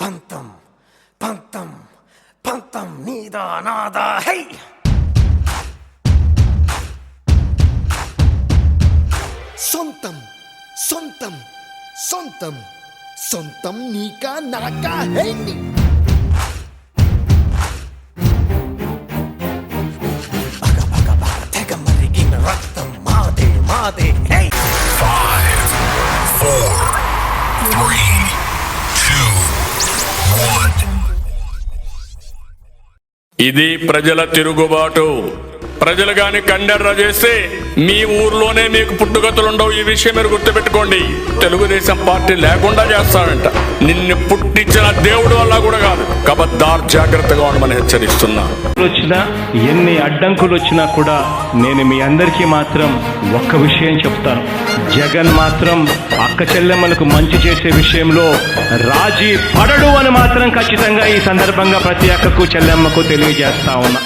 పంతం పంతం పంతం నీదా నాదా హై. సొంతం సొంతం సొంతం సొంతం నీకా నాకా హే నీ. బగ బగ బగ తెగ మరిగిన రక్తం మాదే మాదే హై. 5, 4, 3, 2, 1. ఇది ప్రజల తిరుగుబాటు. ప్రజలు గాని కండెర్ర చేస్తే మీ ఊర్లోనే మీకు పుట్టుగతులుండవు. ఈ విషయం మీరు గుర్తుపెట్టుకోండి. తెలుగుదేశం పార్టీ లేకుండా చేస్తాడంట. నిన్ను పుట్టించిన దేవుడు వల్ల కూడా కాదు. కబద్దార్, జాగ్రత్తగా ఉండమని హెచ్చరిస్తున్నా. వచ్చినా ఎన్ని అడ్డంకులు వచ్చినా కూడా నేను మీ అందరికీ మాత్రం ఒక్క విషయం చెప్తాను. జగన్ మాత్రం అక్క చెల్లెమ్మలకు మంచి చేసే విషయంలో రాజీ పడడు అని మాత్రం ఖచ్చితంగా ఈ సందర్భంగా ప్రతి అక్కకు చెల్లెమ్మకు తెలియజేస్తా ఉన్నా.